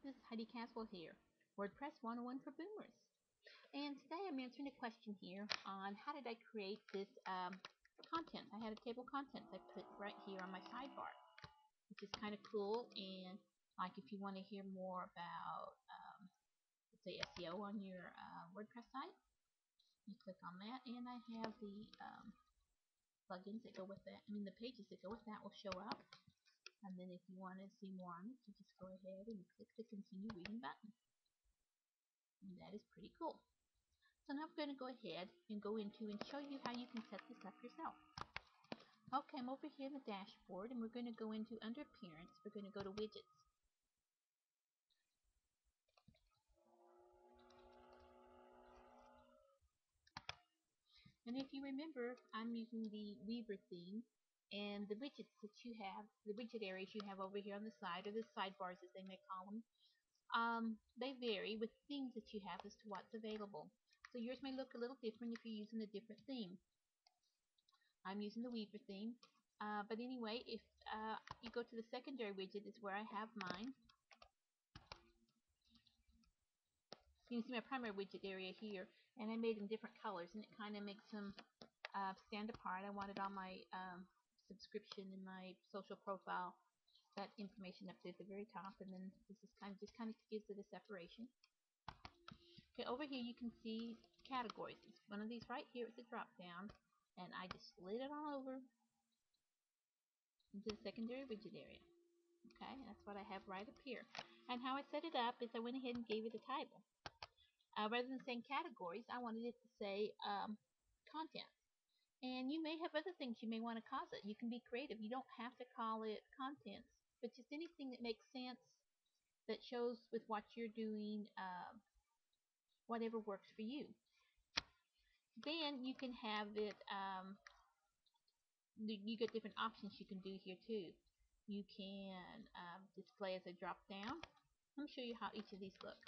This is Heidi Caswell here, WordPress 101 for Boomers. And today I'm answering a question here on how did I create this content. I had a table of contents I put right here on my sidebar, which is kind of cool. And like if you want to hear more about, let's say, SEO on your WordPress site, you click on that, and I have the plugins that go with that. The pages that go with that will show up. And then if you want to see more on it, you just go ahead and click the continue reading button. And that is pretty cool. So now I'm going to go ahead and go into and show you how you can set this up yourself. Okay, I'm over here in the dashboard, and we're going to go into under appearance. We're going to go to widgets. And if you remember, I'm using the Weaver theme, and the widgets that you have, the widget areas you have over here on the side, or the sidebars as they may call them, they vary with themes that you have as to what's available. So yours may look a little different if you're using a different theme. I'm using the Weaver theme, but anyway, if you go to the secondary widget, is where I have mine. You can see my primary widget area here, and I made them different colors, and it kind of makes them stand apart. I wanted on my subscription and my social profile that information up there at the very top, and then this is kind of gives it a separation. Okay, over here you can see categories. It's one of these right here. It's a drop down, and I just slid it on over into the secondary widget area. Okay, that's what I have right up here. And how I set it up is I went ahead and gave it a title. Rather than saying categories, I wanted it to say content. And you may have other things you may want to call it. You can be creative. You don't have to call it contents, but just anything that makes sense, that shows with what you're doing, whatever works for you. Then you can have it, you get different options you can do here too. You can display as a drop down. Let me show you how each of these look.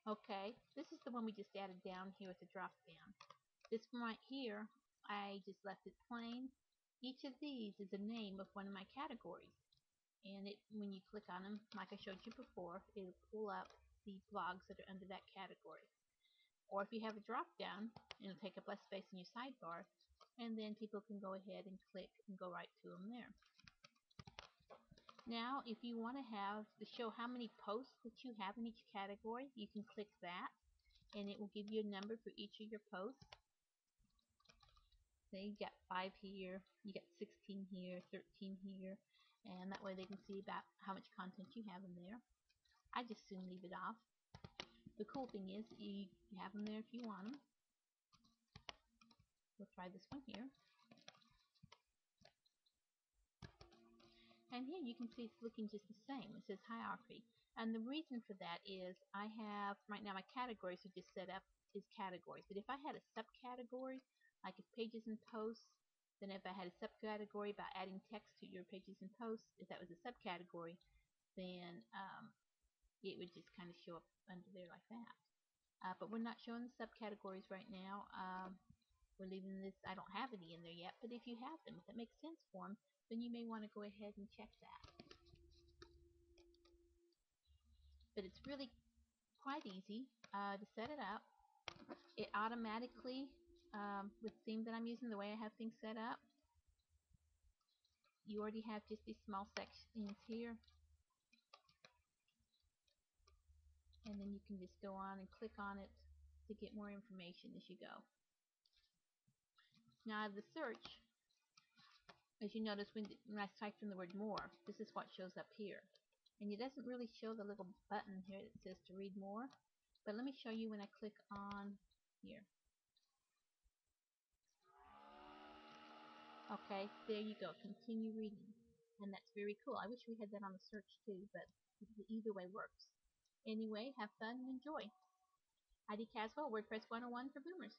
Okay, this is the one we just added down here with the drop down. This one right here, I just left it plain. Each of these is a name of one of my categories. And when you click on them, like I showed you before, it'll pull up the blogs that are under that category. Or if you have a drop down, it'll take up less space in your sidebar, and then people can go ahead and click and go right to them there. Now, if you want to show how many posts that you have in each category, you can click that, and it will give you a number for each of your posts. So you got 5 here, you got 16 here, 13 here, and that way they can see about how much content you have in there. I just soon leave it off. The cool thing is you have them there if you want them. We'll try this one here. And here you can see it's looking just the same. It says hierarchy. And the reason for that is I have, right now my categories are just set up as categories. But if I had a subcategory, like if pages and posts, then if I had a subcategory about adding text to your pages and posts, if that was a subcategory, then it would just kind of show up under there like that. But we're not showing the subcategories right now. We're leaving this, I don't have any in there yet, but if you have them, if that makes sense for them, then you may want to go ahead and check that. But it's really quite easy to set it up. It automatically, with the theme that I'm using, the way I have things set up, you already have just these small sections here. And then you can just go on and click on it to get more information as you go. Now the search, as you notice when I type in the word more, this is what shows up here. And it doesn't really show the little button here that says to read more. But let me show you when I click on here. Okay, there you go. Continue reading. And that's very cool. I wish we had that on the search too, but either way works. Anyway, have fun and enjoy. Heidi Caswell, WordPress 101 for Boomers.